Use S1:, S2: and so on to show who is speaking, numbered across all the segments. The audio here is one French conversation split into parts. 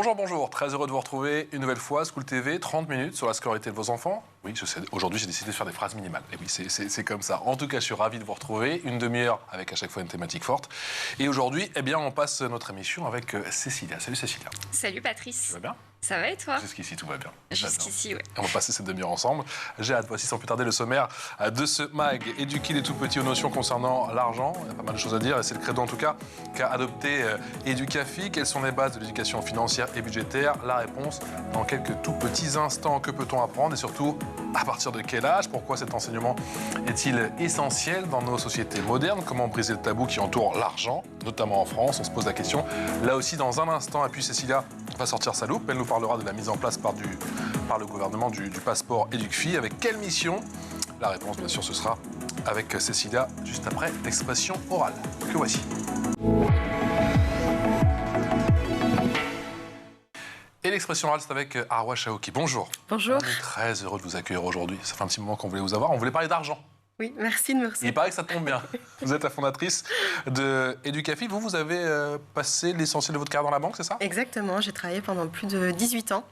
S1: Bonjour, bonjour, très heureux de vous retrouver une nouvelle fois, School TV, 30 minutes sur la scolarité de vos enfants. Oui, je sais, aujourd'hui j'ai décidé de faire des phrases minimales. Et oui, c'est comme ça. En tout cas, je suis ravi de vous retrouver, une demi-heure avec à chaque fois une thématique forte. Et aujourd'hui, eh bien, on passe notre émission avec Cécilia. Salut Cécilia.
S2: Salut Patrice.
S1: Tu vas bien?
S2: Ça va et toi?
S1: Jusqu'ici, tout va bien.
S2: Jusqu'ici, oui.
S1: On va passer cette demi-heure ensemble. J'ai hâte, voici sans plus tarder le sommaire de ce MAG. Éduquer les tout-petits aux notions concernant l'argent. Il y a pas mal de choses à dire et c'est le credo en tout cas qu'a adopté Educafi. Quelles sont les bases de l'éducation financière et budgétaire? La réponse dans quelques tout petits instants. Que peut-on apprendre et surtout à partir de quel âge? Pourquoi cet enseignement est-il essentiel dans nos sociétés modernes? Comment briser le tabou qui entoure l'argent, notamment en France? On se pose la question. Là aussi, dans un instant, et puis Cécilia va sortir sa loupe. Elle nous parlera de la mise en place par le gouvernement du passeport Educafi. Avec quelle mission? La réponse, bien sûr, ce sera avec Cécilia, juste après l'expression orale. Que voici. Et l'expression orale, c'est avec Arwa Chaouki. Bonjour.
S2: Bonjour.
S1: On est très heureux de vous accueillir aujourd'hui. Ça fait un petit moment qu'on voulait vous avoir. On voulait parler d'argent.
S2: Oui, merci de me recevoir.
S1: Il paraît que ça tombe bien. Vous êtes la fondatrice de Educafi. Vous avez passé l'essentiel de votre carrière dans la banque, c'est ça?
S3: Exactement. J'ai travaillé pendant plus de 18 ans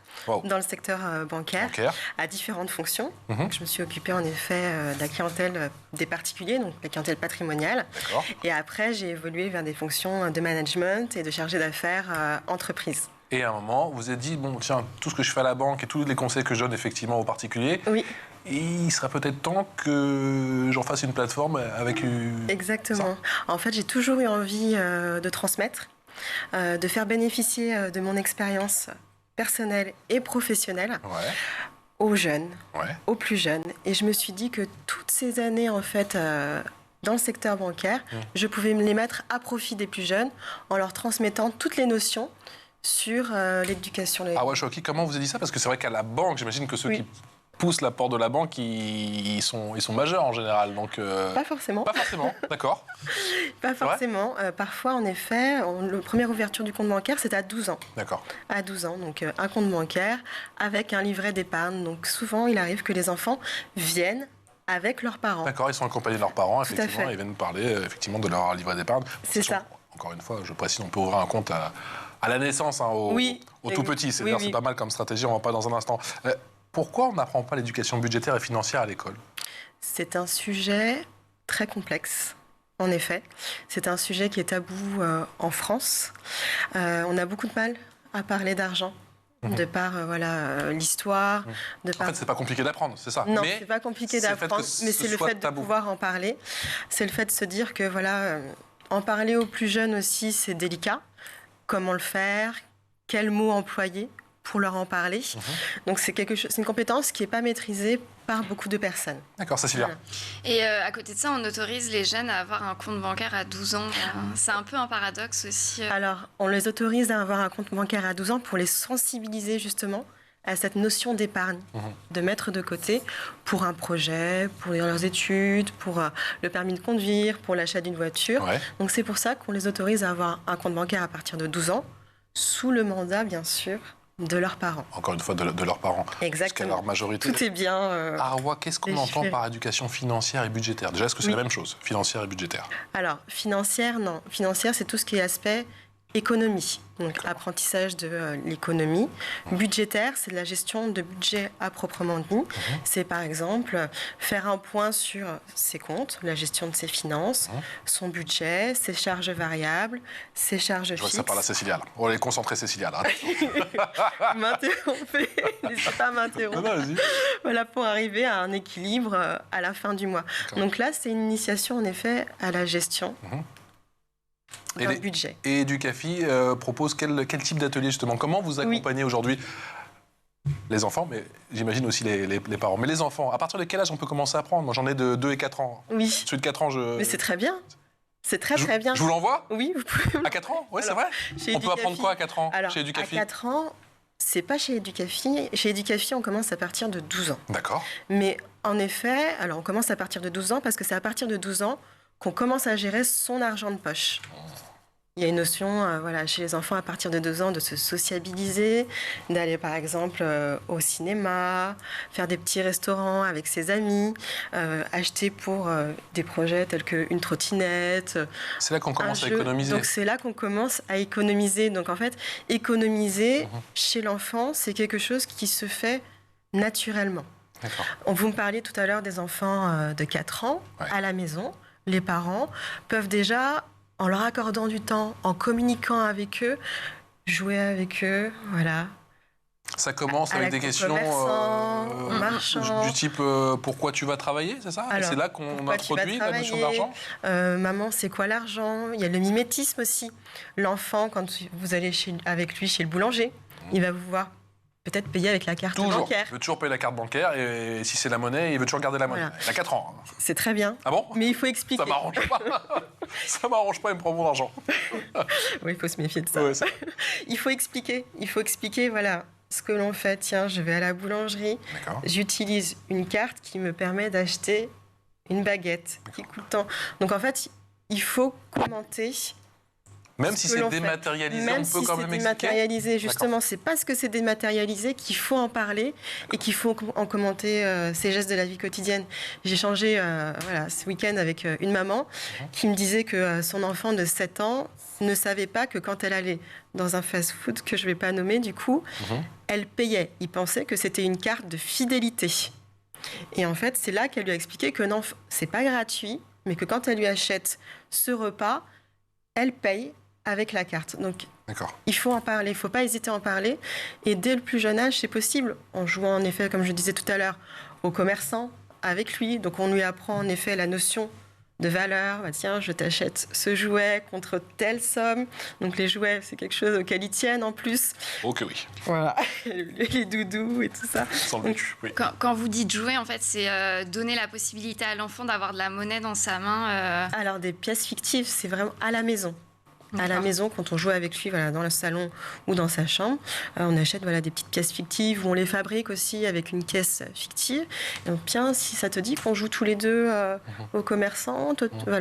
S3: dans le secteur bancaire, à différentes fonctions. Je me suis occupée en effet de la clientèle des particuliers, donc la clientèle patrimoniale. Et après, j'ai évolué vers des fonctions de management et de chargé d'affaires entreprise.
S1: Et à un moment, vous vous êtes dit, bon, tiens, tout ce que je fais à la banque et tous les conseils que je donne effectivement aux particuliers,
S3: oui.
S1: Il serait peut-être temps que j'en fasse une plateforme avec
S3: Exactement. En fait, j'ai toujours eu envie de transmettre, de faire bénéficier de mon expérience personnelle et professionnelle aux jeunes, aux plus jeunes. Et je me suis dit que toutes ces années, en fait, dans le secteur bancaire, je pouvais me les mettre à profit des plus jeunes en leur transmettant toutes les notions sur l'éducation.
S1: Ah ouais, Chaouki, comment vous avez dit ça? Parce que c'est vrai qu'à la banque, j'imagine que ceux qui poussent la porte de la banque, ils sont majeurs en général. Donc,
S3: Pas forcément.
S1: Pas forcément, d'accord.
S3: Pas forcément. Parfois, en effet, la première ouverture du compte bancaire, c'est à 12 ans.
S1: D'accord.
S3: À 12 ans, donc un compte bancaire avec un livret d'épargne. Donc souvent, il arrive que les enfants viennent avec leurs parents.
S1: D'accord, ils sont accompagnés de leurs parents, effectivement. Ils viennent nous parler effectivement de leur livret d'épargne.
S3: C'est ça.
S1: Encore une fois, je précise, on peut ouvrir un compte à la naissance, au tout petit. C'est-à-dire, c'est pas mal comme stratégie, on va pas dans un instant. Pourquoi on n'apprend pas l'éducation budgétaire et financière à l'école? C'est
S3: un sujet très complexe, en effet. C'est un sujet qui est tabou en France. On a beaucoup de mal à parler d'argent. De par l'histoire.
S1: En fait, c'est pas compliqué d'apprendre, c'est ça?
S3: Non, c'est pas compliqué d'apprendre, mais c'est le fait de pouvoir en parler. C'est le fait de se dire que en parler aux plus jeunes aussi, c'est délicat. Comment le faire? Quels mots employer pour leur en parler? Donc c'est une compétence qui n'est pas maîtrisée par beaucoup de personnes.
S1: D'accord, Cécilia.
S2: Et à côté de ça, on autorise les jeunes à avoir un compte bancaire à 12 ans. C'est un peu un paradoxe aussi.
S3: Alors, on les autorise à avoir un compte bancaire à 12 ans pour les sensibiliser justement à cette notion d'épargne, de mettre de côté pour un projet, pour leurs études, pour le permis de conduire, pour l'achat d'une voiture. Donc c'est pour ça qu'on les autorise à avoir un compte bancaire à partir de 12 ans, sous le mandat, bien sûr, de leurs parents. Encore une fois, de leurs parents. Exactement.
S1: Jusqu'à leur majorité.
S3: Tout est bien.
S1: Arwa, qu'est-ce qu'on entend par éducation financière et budgétaire? Déjà, est-ce que c'est la même chose, financière et budgétaire?
S3: Alors, financière, non. Financière, c'est tout ce qui est aspect économie, donc apprentissage de l'économie. Budgétaire, c'est de la gestion de budget à proprement dit. C'est par exemple faire un point sur ses comptes, la gestion de ses finances, son budget, ses charges variables, ses charges fixes. Je vois que
S1: ça parle à Cécilia, là. On va les concentrer, Cécilia, là.
S3: M'interrompez, n'hésitez pas à m'interrompre.
S1: Non, vas-y.
S3: Voilà, pour arriver à un équilibre à la fin du mois. Donc là, c'est une initiation, en effet, à la gestion. Budget.
S1: Et Educafi propose quel type d'atelier justement? Comment vous accompagnez aujourd'hui les enfants, mais j'imagine aussi les parents. Mais les enfants, à partir de quel âge on peut commencer à apprendre? Moi j'en ai de 2 et 4 ans.
S3: Oui.
S1: Celui de 4 ans,
S3: Mais c'est très bien. C'est très bien.
S1: Je vous l'envoie?
S3: Oui, vous pouvez.
S1: À 4 ans? Oui, c'est vrai. On peut apprendre quoi à 4 ans chez Educafi?
S3: À 4 ans, c'est pas chez Educafi. Chez Educafi, on commence à partir de 12 ans.
S1: D'accord.
S3: Mais en effet, alors on commence à partir de 12 ans parce que c'est à partir de 12 ans qu'on commence à gérer son argent de poche. Il y a une notion, chez les enfants à partir de 2 ans, de se sociabiliser, d'aller par exemple au cinéma, faire des petits restaurants avec ses amis, acheter pour des projets tels qu'une trottinette.
S1: C'est là qu'on commence à économiser.
S3: Donc c'est là qu'on commence à économiser. Donc en fait, économiser chez l'enfant, c'est quelque chose qui se fait naturellement.
S1: D'accord.
S3: Vous me parliez tout à l'heure des enfants de 4 ans à la maison. Les parents peuvent déjà, en leur accordant du temps, en communiquant avec eux, jouer avec eux, voilà.
S1: Ça commence avec des questions du type pourquoi tu vas travailler, c'est ça? Et c'est là qu'on introduit la notion d'argent.
S3: Maman, c'est quoi l'argent? Il y a le mimétisme aussi. L'enfant, quand vous allez avec lui chez le boulanger, il va vous voir peut-être payer avec la carte bancaire.
S1: Il veut toujours payer la carte bancaire et si c'est la monnaie, il veut toujours garder la monnaie. Il a 4 ans.
S3: C'est très bien.
S1: Ah bon?
S3: Mais il faut expliquer.
S1: Ça m'arrange pas. Ça m'arrange pas, il me prend mon argent.
S3: Oui, il faut se méfier de ça.
S1: Ouais,
S3: il faut expliquer, voilà, ce que l'on fait. Tiens, je vais à la boulangerie, j'utilise une carte qui me permet d'acheter une baguette qui coûte tant. Donc en fait, il faut commenter.
S1: Même si c'est dématérialisé, on peut quand même expliquer.
S3: Dématérialisé, justement, c'est parce que c'est dématérialisé qu'il faut en parler et qu'il faut en commenter ces gestes de la vie quotidienne. J'ai échangé ce week-end avec une maman qui me disait que son enfant de 7 ans ne savait pas que quand elle allait dans un fast-food, que je ne vais pas nommer du coup, elle payait. Il pensait que c'était une carte de fidélité. Et en fait, c'est là qu'elle lui a expliqué que non, c'est pas gratuit, mais que quand elle lui achète ce repas, elle paye avec la carte. Donc, il faut en parler, il ne faut pas hésiter à en parler. Et dès le plus jeune âge, c'est possible, en jouant en effet, comme je disais tout à l'heure, au commerçant avec lui. Donc, on lui apprend en effet la notion de valeur. Bah, tiens, je t'achète ce jouet contre telle somme. Donc, les jouets, c'est quelque chose auquel ils tiennent en plus.
S1: Ok, oui.
S3: Voilà, les doudous et tout ça.
S1: Sans le vécu, oui.
S2: Quand vous dites jouer, en fait, c'est donner la possibilité à l'enfant d'avoir de la monnaie dans sa main.
S3: Alors, des pièces fictives, c'est vraiment à la maison. À la maison, quand on joue avec lui dans le salon ou dans sa chambre, on achète des petites pièces fictives ou on les fabrique aussi avec une caisse fictive. Donc, bien, si ça te dit qu'on joue tous les deux au commerçant,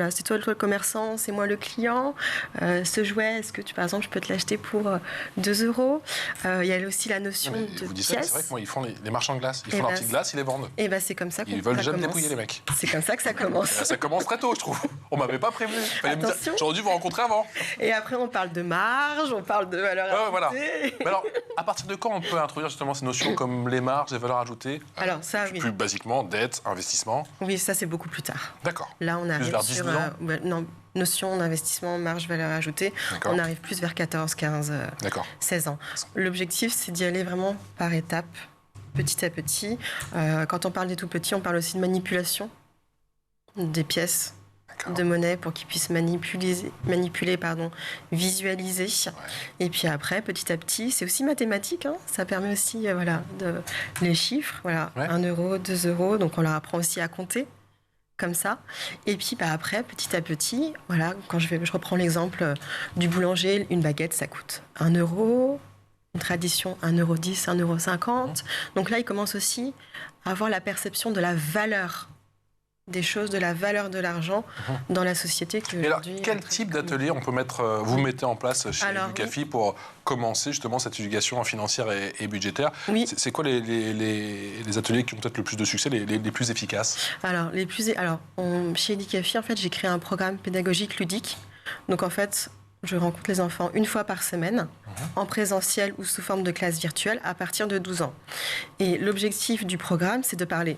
S3: c'est toi le commerçant, c'est moi le client. Ce jouet, est-ce que par exemple, je peux te l'acheter pour 2 €? Il y a aussi la notion de
S1: vous dites
S3: pièces.
S1: Ça, c'est vrai que moi, ils font les marchands de glace. Ils font leurs petites glaces, ils les vendent.
S3: Et c'est comme ça qu'on
S1: Ils veulent jamais dépouiller les mecs.
S3: C'est comme ça que ça commence.
S1: Ça commence très tôt, je trouve. On m'avait pas prévenu. J'aurais dû vous rencontrer avant.
S3: Et après, on parle de marge, on parle de valeur ajoutée.
S1: Voilà. Mais alors, à partir de quand on peut introduire justement ces notions comme les marges, les valeurs ajoutées?
S3: Alors ça, oui.
S1: Plus basiquement, dette, investissement.
S3: Oui, ça c'est beaucoup plus tard.
S1: D'accord.
S3: Là, on arrive
S1: vers
S3: sur
S1: 10 ans.
S3: notion d'investissement, marge, valeur ajoutée. On arrive plus vers 14, 15, 16 ans. L'objectif, c'est d'y aller vraiment par étapes, petit à petit. Quand on parle des tout petits, on parle aussi de manipulation des pièces de monnaie pour qu'ils puissent manipuler, visualiser. Et puis après, petit à petit, c'est aussi mathématique. Ça permet aussi les chiffres. 1 €, 2 €. Donc, on leur apprend aussi à compter comme ça. Et puis après, petit à petit, quand je reprends l'exemple du boulanger, une baguette, ça coûte 1 €. Une tradition, 1,10 €, 1,50 €. Donc là, ils commencent aussi à avoir la perception de la valeur des choses, de la valeur de l'argent dans la société.
S1: Et alors, quel type d'atelier vous mettez en place chez Educafi pour commencer justement cette éducation financière et budgétaire? C'est quoi les ateliers qui ont peut-être le plus de succès, les plus efficaces? Chez Educafi, en fait, j'ai créé un programme pédagogique ludique. Donc en fait, je rencontre les enfants une fois par semaine, en présentiel ou sous forme de classe virtuelle, à partir de 12 ans. Et l'objectif du programme, c'est de parler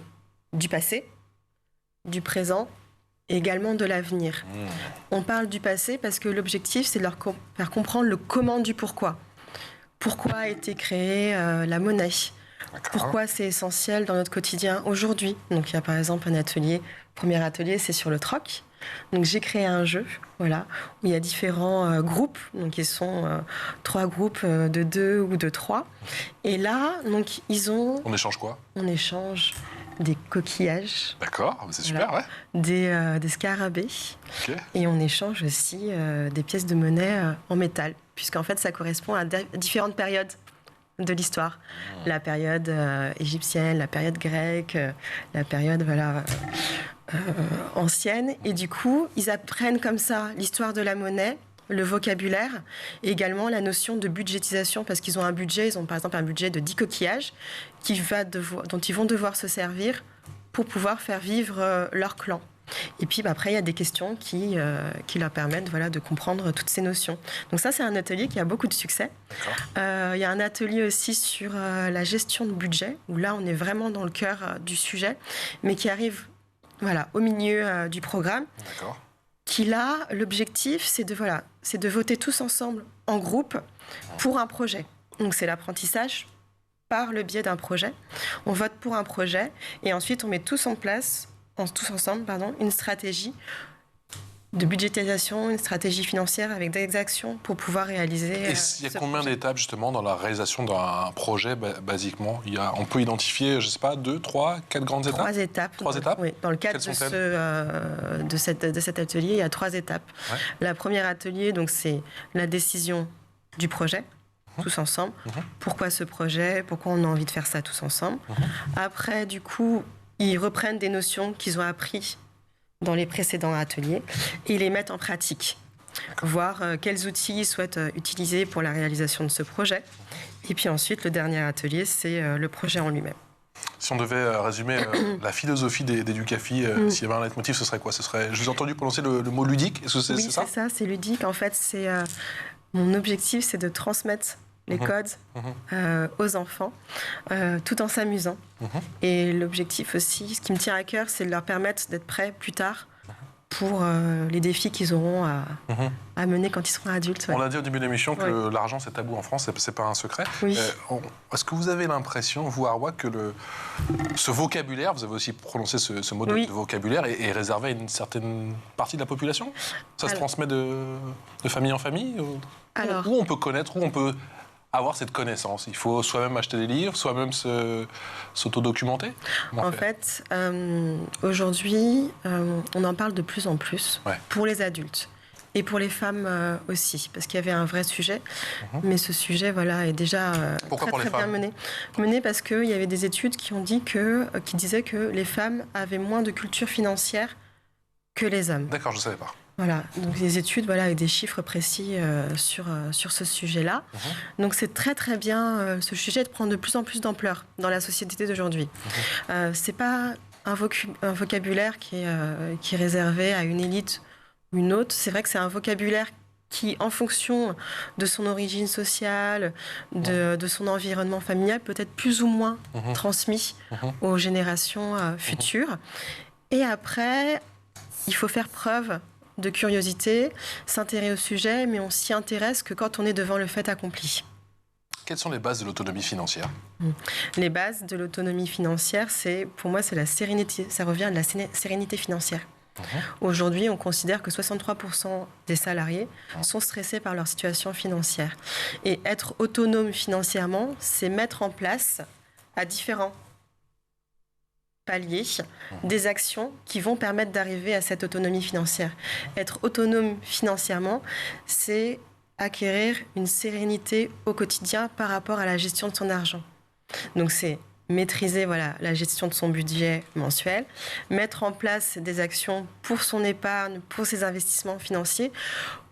S1: du passé, du présent et également de l'avenir. On parle du passé parce que l'objectif, c'est de leur faire comprendre le comment du pourquoi. Pourquoi a été créée la monnaie? Pourquoi c'est essentiel dans notre quotidien aujourd'hui? Donc, il y a par exemple un atelier. Premier atelier, c'est sur le troc. Donc, j'ai créé un jeu, où il y a différents groupes. Donc, ils sont 3 groupes de 2 ou de 3. Et là, donc, On échange quoi? On échange des coquillages. D'accord, c'est super, des scarabées. Et on échange aussi des pièces de monnaie en métal, puisqu'en fait, ça correspond à différentes périodes de l'histoire. La période égyptienne, la période grecque, la période ancienne. Et du coup, ils apprennent comme ça l'histoire de la monnaie,
S3: le vocabulaire et également la notion de budgétisation, parce qu'ils ont un budget, ils ont par exemple un budget de 10 coquillages dont ils vont devoir se servir pour pouvoir faire vivre leur clan. Et puis après, il y a des questions qui leur permettent de comprendre toutes ces notions. Donc ça, c'est un atelier qui a beaucoup de succès. Il y a un atelier aussi sur la gestion de budget, où là, on est vraiment dans le cœur du sujet, mais qui arrive au milieu du programme.
S1: D'accord.
S3: Qui là, l'objectif, c'est de voter tous ensemble en groupe pour un projet. Donc c'est l'apprentissage par le biais d'un projet. On vote pour un projet et ensuite on met tous ensemble, une stratégie de budgétisation, une stratégie financière avec des actions pour pouvoir réaliser.
S1: Et il y a combien d'étapes justement dans la réalisation d'un projet, basiquement? On peut identifier, je ne sais pas, 2, 3, 4 grandes étapes?
S3: 3 étapes.
S1: 3 étapes?
S3: Oui, dans le cadre de cet atelier, il y a 3 étapes. Ouais. La première atelier, donc, c'est la décision du projet, tous ensemble. Pourquoi ce projet? Pourquoi on a envie de faire ça tous ensemble? Après, du coup, ils reprennent des notions qu'ils ont apprises dans les précédents ateliers et les mettent en pratique. Voir quels outils ils souhaitent utiliser pour la réalisation de ce projet. Et puis ensuite, le dernier atelier, c'est le projet en lui-même.
S1: Si on devait résumer la philosophie d'Educafi, s'il y avait un leitmotiv, ce serait quoi? Je vous ai entendu prononcer le mot ludique. Est-ce que c'est ça?
S3: Oui, c'est ça, c'est ludique. En fait, mon objectif, c'est de transmettre les codes aux enfants, tout en s'amusant. Et l'objectif aussi, ce qui me tient à cœur, c'est de leur permettre d'être prêts plus tard pour les défis qu'ils auront à mener quand ils seront adultes.
S1: On l'a dit au début de l'émission que l'argent, c'est tabou en France, c'est pas un secret.
S3: Oui.
S1: Est-ce que vous avez l'impression, vous, Arwa, que ce vocabulaire, vous avez aussi prononcé ce mot de vocabulaire, est réservé à une certaine partie de la population? Ça se transmet de famille en famille? Où on peut connaître, où on peut avoir cette connaissance? Il faut soi-même acheter des livres, soi-même s'autodocumenter?
S3: En fait, aujourd'hui, on en parle de plus en plus pour les adultes et pour les femmes aussi, parce qu'il y avait un vrai sujet, mais ce sujet est déjà très bien mené parce qu'il y avait des études qui disaient que les femmes avaient moins de culture financière que les hommes.
S1: D'accord, je ne savais pas.
S3: Voilà, donc des études avec des chiffres précis sur ce sujet-là. Donc c'est très très bien ce sujet de prendre de plus en plus d'ampleur dans la société d'aujourd'hui. C'est pas un vocabulaire qui est réservé à une élite ou une autre. C'est vrai que c'est un vocabulaire qui, en fonction de son origine sociale, de son environnement familial, peut être plus ou moins transmis aux générations futures. Et après, il faut faire preuve de curiosité, s'intéresser au sujet, mais on s'y intéresse que quand on est devant le fait accompli.
S1: Quelles sont les bases de l'autonomie financière?
S3: Les bases de l'autonomie financière, pour moi, c'est la sérénité. Ça revient à la sérénité financière. Aujourd'hui, on considère que 63% des salariés sont stressés par leur situation financière. Et être autonome financièrement, c'est mettre en place à différents paliers des actions qui vont permettre d'arriver à cette autonomie financière. Être autonome financièrement, c'est acquérir une sérénité au quotidien par rapport à la gestion de son argent. Donc c'est maîtriser la gestion de son budget mensuel, mettre en place des actions pour son épargne, pour ses investissements financiers,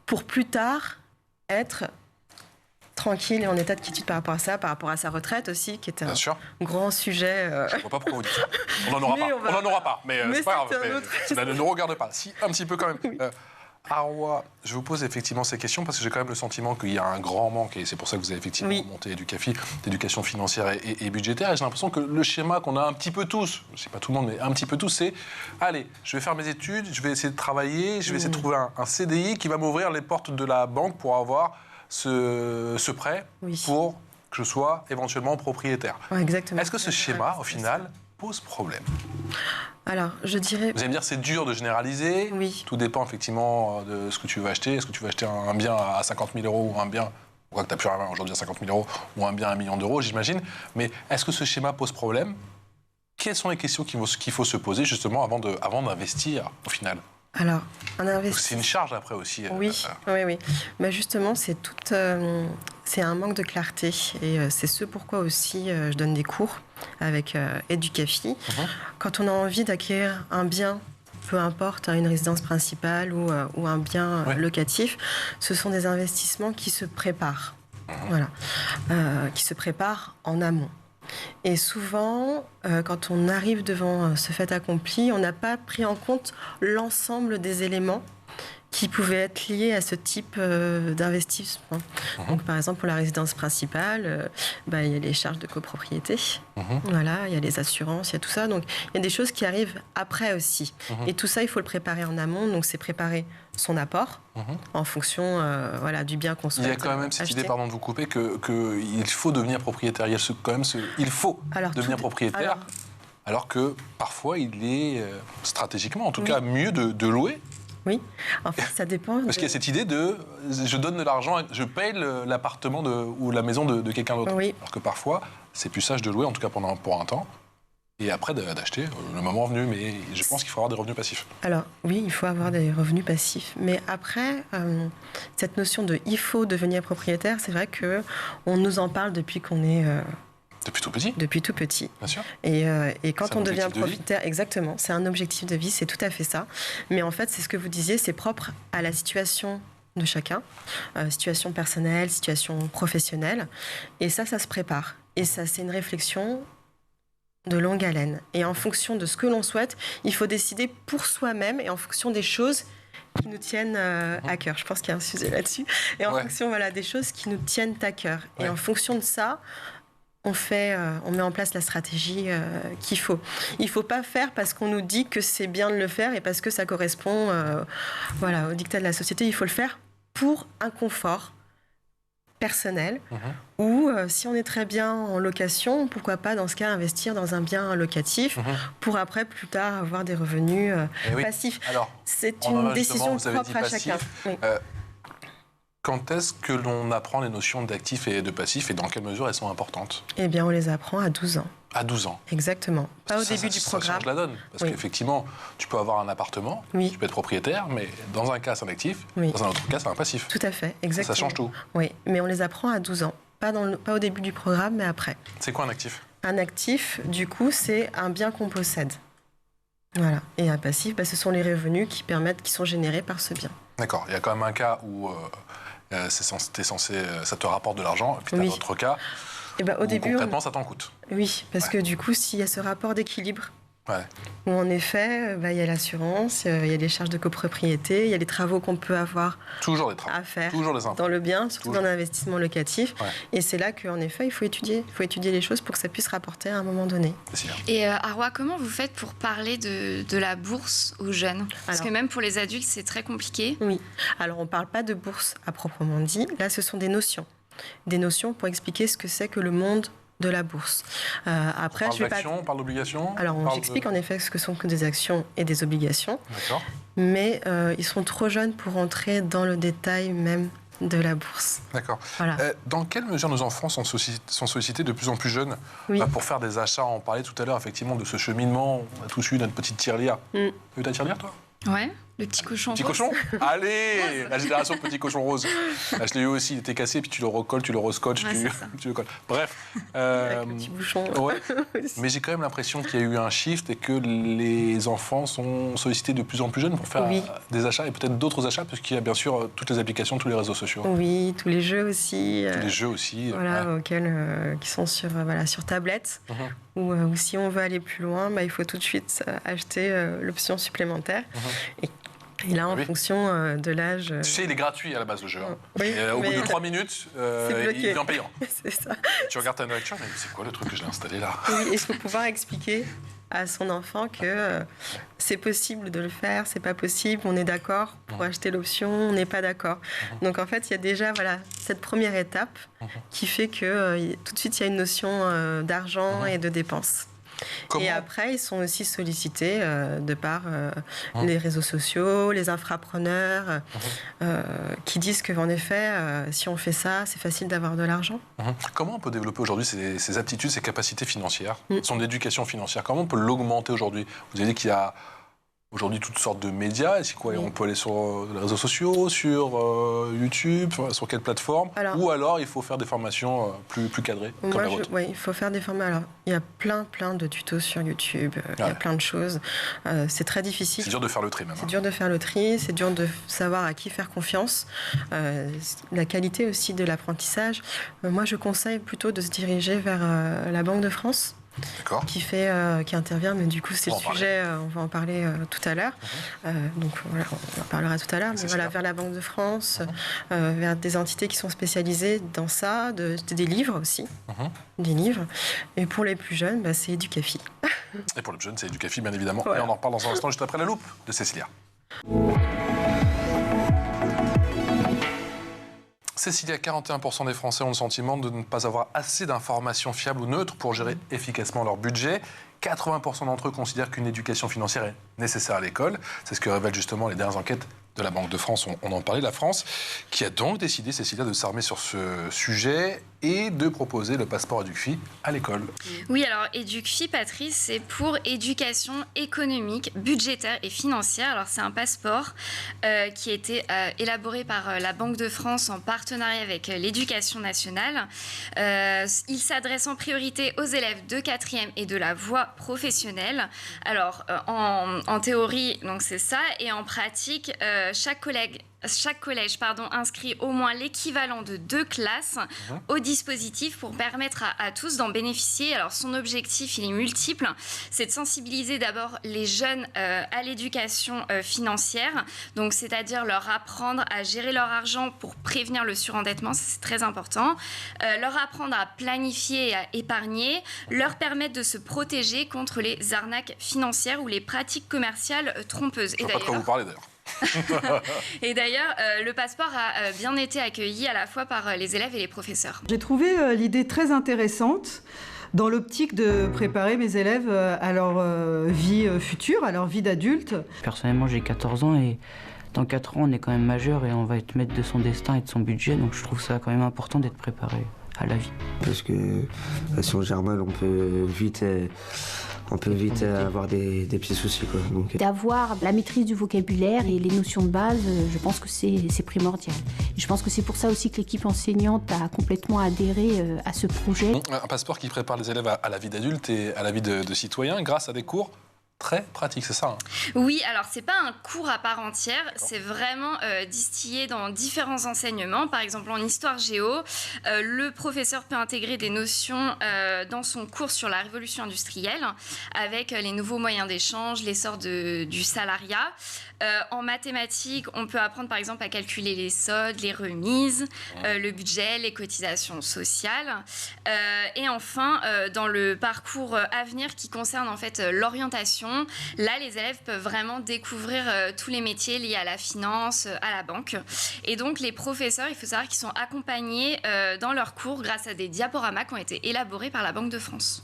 S3: pour plus tard être tranquille et en état de quiétude par rapport à sa retraite aussi, qui est un grand sujet.
S1: Je ne vois pas pourquoi vous dites ça. On n'en aura pas, mais c'est pas grave. Ça ne nous regarde pas. Si, un petit peu quand même. Oui. Arwa, je vous pose effectivement ces questions parce que j'ai quand même le sentiment qu'il y a un grand manque, et c'est pour ça que vous avez effectivement monté Educafi, d'éducation financière et budgétaire. Et j'ai l'impression que le schéma qu'on a un petit peu tous, je ne sais pas tout le monde, mais un petit peu tous, c'est allez, je vais faire mes études, je vais essayer de travailler, je vais essayer de trouver un CDI qui va m'ouvrir les portes de la banque pour avoir ce prêt pour que je sois éventuellement propriétaire.
S3: Exactement.
S1: Est-ce que ce schéma, au final, pose problème?
S3: Alors, je dirais...
S1: Vous allez me dire, c'est dur de généraliser.
S3: Oui.
S1: Tout dépend effectivement de ce que tu veux acheter. Est-ce que tu veux acheter un bien à 50 000 euros ou un bien, je crois que tu n'as plus rien aujourd'hui à 50 000 euros, ou un bien à 1 million d'euros, j'imagine. Mais est-ce que ce schéma pose problème? Quelles sont les questions qu'il faut se poser justement avant d'investir au final?
S3: Alors, un investissement...
S1: C'est une charge après aussi.
S3: Oui. Mais justement, c'est un manque de clarté. Et c'est ce pourquoi aussi je donne des cours avec Educafi. Quand on a envie d'acquérir un bien peu importe, une résidence principale ou un bien locatif, ce sont des investissements qui se préparent, qui se préparent en amont. Et souvent, quand on arrive devant ce fait accompli, on n'a pas pris en compte l'ensemble des éléments qui pouvaient être liés à ce type d'investissement. Donc, par exemple, pour la résidence principale, il y a les charges de copropriété, il y a les assurances, il y a tout ça. Donc, il y a des choses qui arrivent après aussi. Et tout ça, il faut le préparer en amont. Donc, c'est préparer son apport en fonction du bien qu'on souhaite.
S1: Il y a quand même cette idée, pardon de vous couper, qu'il faut devenir propriétaire. Il y a il faut devenir propriétaire, alors que parfois, il est stratégiquement, en tout cas, mieux de louer.
S3: Oui, en fait, ça dépend.
S1: Parce qu'il y a cette idée de je donne de l'argent, je paye l'appartement ou la maison de quelqu'un d'autre.
S3: Oui.
S1: Alors que parfois, c'est plus sage de louer, en tout cas pour un temps, et après d'acheter le moment venu. Mais je pense qu'il faut avoir des revenus passifs. Alors
S3: oui, il faut avoir des revenus passifs. Mais après, cette notion de il faut devenir propriétaire, c'est vrai qu'on nous en parle depuis qu'on est...
S1: Depuis tout petit.
S3: Depuis tout petit.
S1: Bien sûr.
S3: Et quand on devient propriétaire, exactement, c'est un objectif de vie, c'est tout à fait ça. Mais en fait, c'est ce que vous disiez, c'est propre à la situation de chacun, situation personnelle, situation professionnelle. Et ça se prépare. Et ça, c'est une réflexion de longue haleine. Et en fonction de ce que l'on souhaite, il faut décider pour soi-même et en fonction des choses qui nous tiennent à cœur. Je pense qu'il y a un sujet là-dessus. Et en fonction des choses qui nous tiennent à cœur. Et en fonction de ça... on met en place la stratégie qu'il faut. Il ne faut pas faire parce qu'on nous dit que c'est bien de le faire et parce que ça correspond au dictat de la société. Il faut le faire pour un confort personnel ou si on est très bien en location, pourquoi pas dans ce cas investir dans un bien locatif pour après plus tard avoir des revenus passifs.
S1: Alors,
S3: c'est une décision propre à chacun. Oui.
S1: Quand est-ce que l'on apprend les notions d'actifs et de passifs et dans quelle mesure elles sont importantes?
S3: Eh bien, on les apprend à 12 ans.
S1: À 12 ans?
S3: Exactement. Pas au début du programme.
S1: Ça change la donne. Parce qu'effectivement, tu peux avoir un appartement, tu peux être propriétaire, mais dans un cas, c'est un actif, dans un autre cas, c'est un passif.
S3: Tout à fait, exactement.
S1: Ça change tout.
S3: Oui, mais on les apprend à 12 ans. Pas au début du programme, mais après.
S1: C'est quoi un actif?
S3: Un actif, du coup, c'est un bien qu'on possède. Voilà. Et un passif, ce sont les revenus qui sont générés par ce bien.
S1: D'accord. Il y a quand même un cas où... ça te rapporte de l'argent, et puis tu as d'autres cas
S3: au début,
S1: concrètement, ça t'en coûte.
S3: Oui, parce que du coup, s'il y a ce rapport d'équilibre, où en effet, il y a l'assurance, il y a les charges de copropriété, il y a les travaux qu'on peut avoir à faire dans le bien, surtout dans l'investissement locatif. Et c'est là qu'en effet, il faut étudier les choses pour que ça puisse rapporter à un moment donné.
S2: Et Arwa, comment vous faites pour parler de la bourse aux jeunes? Parce que même pour les adultes, c'est très compliqué.
S3: Oui. Alors, on ne parle pas de bourse à proprement dit. Là, ce sont des notions. Des notions pour expliquer ce que c'est que le monde de la bourse. Après,
S1: on parle d'obligations.
S3: Alors, j'explique en effet ce que sont que des actions et des obligations.
S1: D'accord.
S3: Mais ils sont trop jeunes pour entrer dans le détail même de la bourse.
S1: D'accord. Voilà. Dans quelle mesure nos enfants sont sollicités de plus en plus jeunes pour faire des achats? On parlait tout à l'heure effectivement de ce cheminement. On a tous eu notre petite tirelire. Tu as eu ta tirelire, toi?
S2: Ouais. Le petit cochon
S1: rose. Cochon. Allez, la génération petit cochon rose. Là, je l'ai eu aussi, il était cassé, puis tu le recolles, tu le rescotches, tu le colles. Bref.
S3: Avec le petit bouchon.
S1: Mais j'ai quand même l'impression qu'il y a eu un shift et que les enfants sont sollicités de plus en plus jeunes pour faire des achats et peut-être d'autres achats, parce qu'il y a bien sûr toutes les applications, tous les réseaux sociaux.
S3: Oui, tous les jeux aussi.
S1: Tous les jeux aussi.
S3: Qui sont sur tablette. Ou si on veut aller plus loin, il faut tout de suite acheter l'option supplémentaire. Et là, en fonction de l'âge...
S1: Tu sais, il est gratuit à la base, le jeu. Au bout de 3 minutes, il est en payant.
S3: C'est ça.
S1: Tu regardes ta nourriture, mais c'est quoi le truc que j'ai installé là?
S3: Oui, il faut pouvoir expliquer à son enfant que c'est possible de le faire, c'est pas possible, on est d'accord pour acheter l'option, on n'est pas d'accord. Donc en fait, il y a déjà cette première étape qui fait que tout de suite, il y a une notion d'argent et de dépenses. Et après, ils sont aussi sollicités de par les réseaux sociaux, les infrapreneurs, qui disent qu'en effet, si on fait ça, c'est facile d'avoir de l'argent.
S1: Comment on peut développer aujourd'hui ces aptitudes, ces capacités financières, son éducation financière? Comment on peut l'augmenter aujourd'hui? Vous avez dit qu'il y a aujourd'hui toutes sortes de médias. Est-ce quoi, on peut aller sur les réseaux sociaux, sur YouTube, sur quelle plateforme? Ou alors il faut faire des formations plus cadrées comme la vôtre?
S3: Oui, il faut faire des formations. Alors, il y a plein de tutos sur YouTube, il y a plein de choses. C'est très difficile.
S1: C'est dur de faire le tri même.
S3: C'est dur de faire le tri, c'est dur de savoir à qui faire confiance. La qualité aussi de l'apprentissage. Moi, je conseille plutôt de se diriger vers la Banque de France. Qui intervient, mais du coup c'est le sujet, on va en parler tout à l'heure. Donc voilà, on en parlera tout à l'heure, mais voilà, vers la Banque de France, vers des entités qui sont spécialisées dans ça, des livres aussi, des livres. Et pour les plus jeunes, c'est Educafi.
S1: Et pour les plus jeunes, c'est Educafi bien évidemment. Et on en reparle dans un instant, juste après la loupe de Cécilia. Cécilia, 41% des Français ont le sentiment de ne pas avoir assez d'informations fiables ou neutres pour gérer efficacement leur budget. 80% d'entre eux considèrent qu'une éducation financière est nécessaire à l'école. C'est ce que révèlent justement les dernières enquêtes de la Banque de France. On en parlait, la France, qui a donc décidé, Cécilia, de s'armer sur ce sujet et de proposer le passeport EducFi à l'école.
S2: Oui, alors EducFi, Patrice, c'est pour éducation économique, budgétaire et financière. Alors c'est un passeport qui a été élaboré par la Banque de France en partenariat avec l'Éducation nationale. Il s'adresse en priorité aux élèves de 4e et de la voie professionnelle. Alors en théorie, donc c'est ça, et en pratique, chaque collège inscrit au moins l'équivalent de 2 classes au dispositif pour permettre à tous d'en bénéficier. Alors son objectif, il est multiple, c'est de sensibiliser d'abord les jeunes à l'éducation financière, donc c'est-à-dire leur apprendre à gérer leur argent pour prévenir le surendettement, c'est très important, leur apprendre à planifier et à épargner, leur permettre de se protéger contre les arnaques financières ou les pratiques commerciales trompeuses.
S1: Je ne sais pas de quoi vous parlez d'ailleurs.
S2: Et d'ailleurs, le passeport a bien été accueilli à la fois par les élèves et les professeurs.
S4: J'ai trouvé l'idée très intéressante dans l'optique de préparer mes élèves à leur vie future, à leur vie d'adulte.
S5: Personnellement, j'ai 14 ans et dans 4 ans, on est quand même majeur et on va être maître de son destin et de son budget. Donc je trouve ça quand même important d'être préparé à la vie.
S6: Parce que si on gère mal, on peut vite avoir des petits soucis, quoi. Donc...
S7: D'avoir la maîtrise du vocabulaire et les notions de base, je pense que c'est primordial. Et je pense que c'est pour ça aussi que l'équipe enseignante a complètement adhéré à ce projet.
S1: Un passeport qui prépare les élèves à la vie d'adulte et à la vie de citoyen grâce à des cours très pratique, c'est ça?
S2: Oui, alors c'est pas un cours à part entière, c'est vraiment distillé dans différents enseignements. Par exemple, en histoire-géo, le professeur peut intégrer des notions dans son cours sur la révolution industrielle, avec les nouveaux moyens d'échange, l'essor du salariat. En mathématiques, on peut apprendre par exemple à calculer les soldes, les remises, le budget, les cotisations sociales. Et enfin, dans le parcours à venir qui concerne en fait l'orientation, là les élèves peuvent vraiment découvrir tous les métiers liés à la finance, à la banque. Et donc les professeurs, il faut savoir qu'ils sont accompagnés dans leurs cours grâce à des diaporamas qui ont été élaborés par la Banque de France.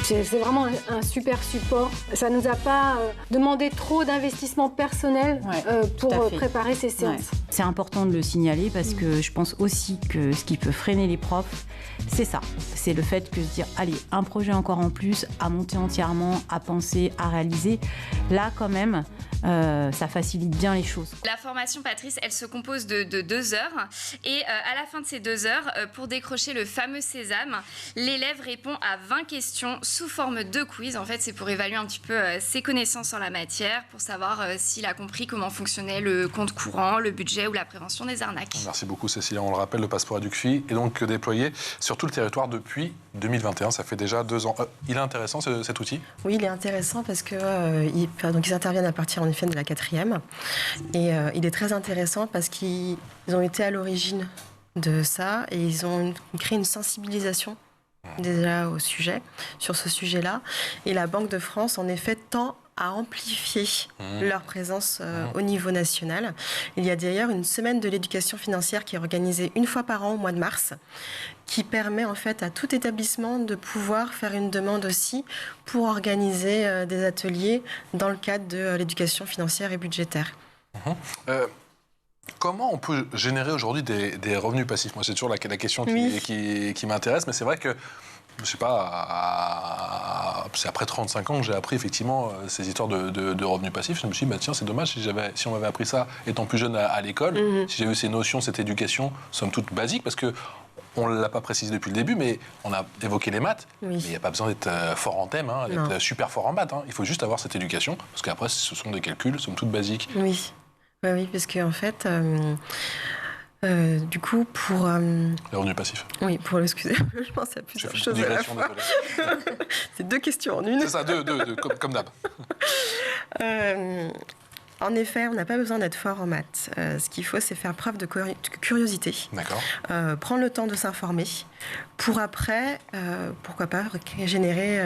S8: C'est vraiment un super support. Ça ne nous a pas demandé trop d'investissement personnel pour préparer ces séances.
S7: C'est important de le signaler parce que je pense aussi que ce qui peut freiner les profs, c'est ça. C'est le fait que se dire, allez, un projet encore en plus, à monter entièrement, à penser, à réaliser. Là, quand même, ça facilite bien les choses.
S2: La formation, Patrice, elle se compose de 2 heures. Et à la fin de ces 2 heures, pour décrocher le fameux sésame, l'élève répond à 20 questions sous forme de quiz. En fait, c'est pour évaluer un petit peu ses connaissances en la matière, pour savoir s'il a compris comment fonctionnait le compte courant, le budget ou la prévention des arnaques.
S1: Merci beaucoup, Cécilia. On le rappelle, le passeport EducFi est donc déployé sur tout le territoire depuis 2021. Ça fait déjà 2 ans. Il est intéressant, cet outil?
S3: Oui, il est intéressant parce que ils interviennent à partir en effet de la 4e. Et il est très intéressant parce qu'ils ont été à l'origine de ça et ils ont créé une sensibilisation déjà sur ce sujet-là. Et la Banque de France, en effet, tend à amplifier leur présence au niveau national. Il y a d'ailleurs une semaine de l'éducation financière qui est organisée une fois par an au mois de mars, qui permet en fait à tout établissement de pouvoir faire une demande aussi pour organiser des ateliers dans le cadre de l'éducation financière et budgétaire.
S1: Comment on peut générer aujourd'hui des revenus passifs? Moi, c'est toujours la question qui m'intéresse, mais c'est vrai que, je sais pas, c'est après 35 ans que j'ai appris effectivement ces histoires de revenus passifs. Je me suis dit, tiens, c'est dommage si on m'avait appris ça étant plus jeune à l'école, si j'avais eu ces notions, cette éducation, somme toute basique, parce que on ne l'a pas précisé depuis le début, mais on a évoqué les maths. Mais il n'y a pas besoin d'être fort en thème, d'être super fort en maths. Il faut juste avoir cette éducation, parce qu'après, ce sont des calculs, somme toute basiques.
S3: Oui, parce qu'en fait, du coup, pour...
S1: Les revenus passifs.
S3: Oui, excusez, je pense à plusieurs choses à la fois. C'est 2 questions en une.
S1: C'est ça, deux comme d'hab.
S3: En effet, on n'a pas besoin d'être fort en maths. Ce qu'il faut, c'est faire preuve de curiosité.
S1: D'accord.
S3: Prendre le temps de s'informer pour après, pourquoi pas,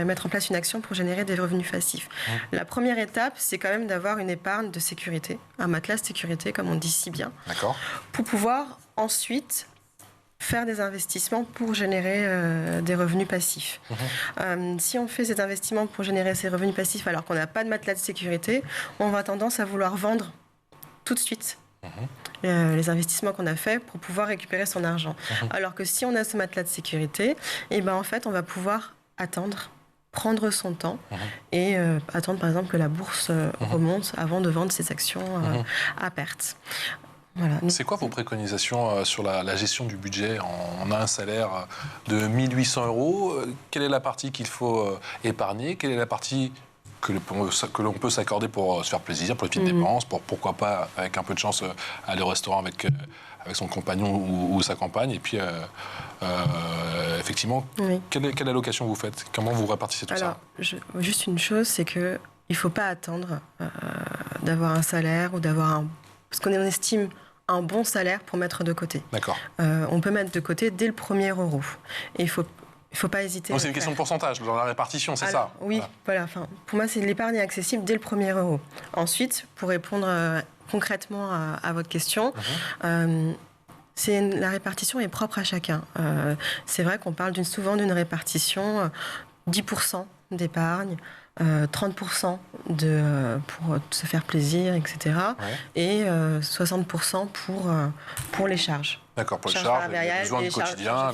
S3: mettre en place une action pour générer des revenus passifs. La première étape, c'est quand même d'avoir une épargne de sécurité, un matelas de sécurité, comme on dit si bien.
S1: D'accord.
S3: Pour pouvoir ensuite faire des investissements pour générer des revenus passifs. Si on fait ces investissements pour générer ces revenus passifs alors qu'on n'a pas de matelas de sécurité, on va tendance à vouloir vendre tout de suite les investissements qu'on a faits pour pouvoir récupérer son argent. Alors que si on a ce matelas de sécurité, en fait, on va pouvoir attendre, prendre son temps et attendre par exemple que la bourse remonte avant de vendre ses actions à perte. Voilà.
S1: C'est quoi vos préconisations sur la gestion du budget? On a un salaire de 1 800 €. Quelle est la partie qu'il faut épargner? Quelle est la partie que l'on peut s'accorder pour se faire plaisir, pour les petites dépenses, pour pourquoi pas, avec un peu de chance, aller au restaurant avec son compagnon ou sa compagne? Et puis, effectivement, quelle allocation vous faites? Comment vous répartissez tout ça?
S3: Juste une chose, c'est qu'il ne faut pas attendre d'avoir un salaire ou d'avoir parce qu'on estime un bon salaire pour mettre de côté.
S1: D'accord.
S3: On peut mettre de côté dès le premier euro. Et il faut pas hésiter.
S1: Donc c'est une question de pourcentage dans la répartition, c'est ça?
S3: Oui, voilà. Enfin, pour moi, c'est l'épargne accessible dès le premier euro. Ensuite, pour répondre concrètement à votre question, la répartition est propre à chacun. C'est vrai qu'on parle souvent d'une répartition 10% d'épargne, 30% pour se faire plaisir, etc. Et 60% pour les charges.
S1: D'accord, pour les charges, les besoins du quotidien.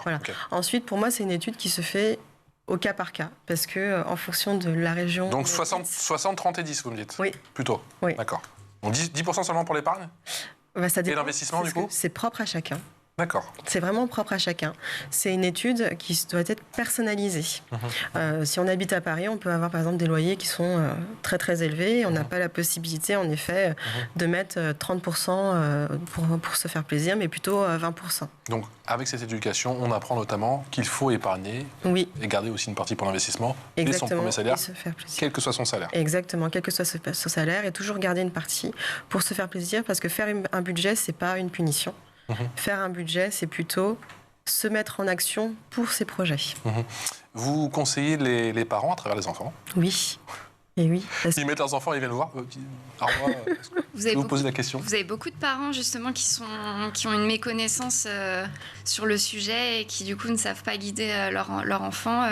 S3: Voilà. Okay. Ensuite, pour moi, c'est une étude qui se fait au cas par cas, parce que en fonction de la région...
S1: Donc 60, 30 et 10, vous me dites?
S3: Oui.
S1: Plutôt?
S3: Oui.
S1: D'accord. Donc 10% seulement pour l'épargne?
S3: Ça dépend.
S1: Et l'investissement, du coup?
S3: C'est propre à chacun.
S1: D'accord.
S3: C'est vraiment propre à chacun. C'est une étude qui doit être personnalisée. Si on habite à Paris, on peut avoir par exemple des loyers qui sont très très élevés. On n'a pas la possibilité en effet de mettre 30% pour se faire plaisir, mais plutôt 20%.
S1: Donc avec cette éducation, on apprend notamment qu'il faut épargner et garder aussi une partie pour l'investissement et son premier salaire, quel que soit son salaire.
S3: Exactement, quel que soit son salaire, et toujours garder une partie pour se faire plaisir, parce que faire un budget, c'est pas une punition. Faire un budget, c'est plutôt se mettre en action pour ses projets.
S1: Vous conseillez les parents à travers les enfants?
S3: Oui. Et oui.
S1: Ils mettent leurs enfants, ils viennent vous voir. Vous posez la question.
S2: Vous avez beaucoup de parents justement qui ont une méconnaissance sur le sujet et qui du coup ne savent pas guider leur enfant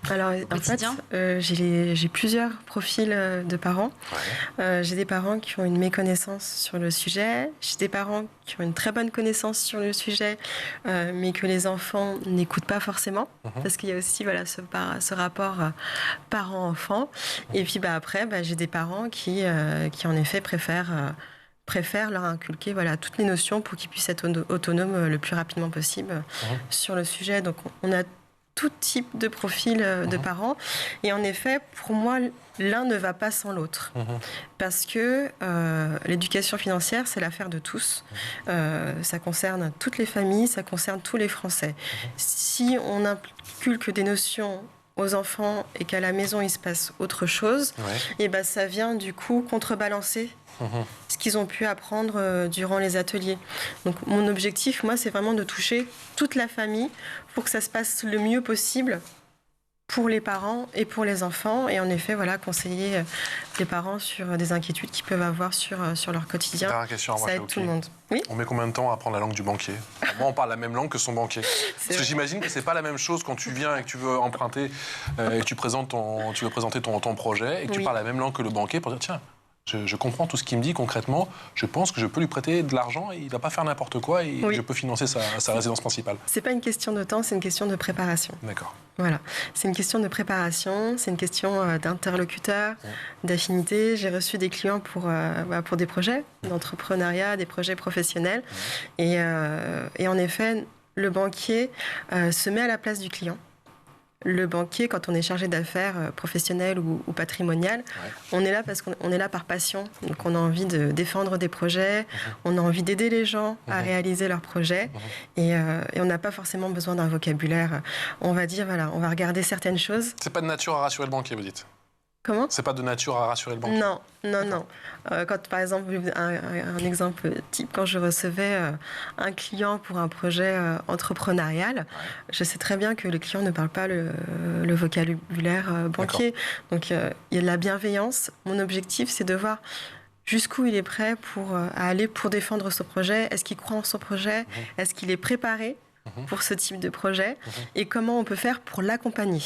S2: au quotidien.
S3: J'ai plusieurs profils de parents. J'ai des parents qui ont une méconnaissance sur le sujet. J'ai des parents qui ont une très bonne connaissance sur le sujet, mais que les enfants n'écoutent pas forcément, parce qu'il y a aussi ce rapport parent-enfant. Et puis après, j'ai des parents qui en effet préfèrent leur inculquer toutes les notions pour qu'ils puissent être autonomes le plus rapidement possible sur le sujet. Donc on a tout type de profil de parents. Et en effet, pour moi, l'un ne va pas sans l'autre. Parce que l'éducation financière, c'est l'affaire de tous. Ça concerne toutes les familles, ça concerne tous les Français. Si on inculque des notions aux enfants et qu'à la maison il se passe autre chose, et ça vient du coup contrebalancer ce qu'ils ont pu apprendre durant les ateliers. Donc mon objectif, moi, c'est vraiment de toucher toute la famille pour que ça se passe le mieux possible pour les parents et pour les enfants, et en effet conseiller les parents sur des inquiétudes qu'ils peuvent avoir sur leur quotidien. Ça aide tout le monde. Oui.
S1: On met combien de temps à apprendre la langue du banquier? Moi, on parle la même langue que son banquier. Parce que j'imagine que c'est pas la même chose quand tu viens et que tu veux emprunter et que tu veux présenter ton projet et que tu parles la même langue que le banquier pour dire tiens, Je comprends tout ce qu'il me dit concrètement. Je pense que je peux lui prêter de l'argent et il ne va pas faire n'importe quoi et je peux financer sa résidence principale.
S3: C'est pas une question de temps, c'est une question de préparation.
S1: D'accord.
S3: Voilà. C'est une question de préparation, c'est une question d'interlocuteur, d'affinité. J'ai reçu des clients pour des projets d'entrepreneuriat, des projets professionnels. Et en effet, le banquier se met à la place du client. Le banquier, quand on est chargé d'affaires professionnelles ou patrimoniales, on est là parce qu'on est là par passion. Donc on a envie de défendre des projets, on a envie d'aider les gens à réaliser leurs projets et on n'a pas forcément besoin d'un vocabulaire. On va dire, voilà, on va regarder certaines choses.
S1: C'est pas de nature à rassurer le banquier, vous dites?
S3: Comment?
S1: C'est pas de nature à rassurer le banquier?
S3: Non. Quand, par exemple, un exemple type, quand je recevais un client pour un projet entrepreneurial, je sais très bien que le client ne parle pas le vocabulaire banquier. Donc, il y a de la bienveillance. Mon objectif, c'est de voir jusqu'où il est prêt à aller pour défendre ce projet. Est-ce qu'il croit en son projet? Est-ce qu'il est préparé pour ce type de projet? Et comment on peut faire pour l'accompagner?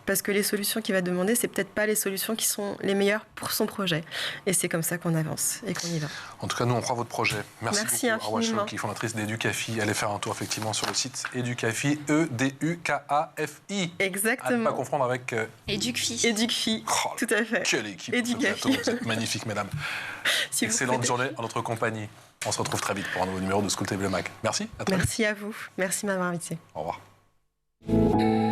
S3: Parce que les solutions qu'il va demander, c'est peut-être pas les solutions qui sont les meilleures pour son projet. Et c'est comme ça qu'on avance et qu'on y va.
S1: En tout cas, nous, on croit votre projet. Merci beaucoup, Arwa
S3: infiniment.
S1: Chokhi, fondatrice d'Educafi. Allez faire un tour, effectivement, sur le site Educafi, E-D-U-K-A-F-I.
S3: Exactement.
S1: À ne pas confondre avec...
S2: Educafi.
S1: Oh,
S3: tout à fait.
S1: Quelle équipe.
S3: Educafi.
S1: Vous êtes magnifique, mesdames. Excellente journée en notre compagnie. On se retrouve très vite pour un nouveau numéro de School Table Mag. Merci, à très vite.
S3: Merci à vous. Merci de m'avoir invité.
S1: Au revoir.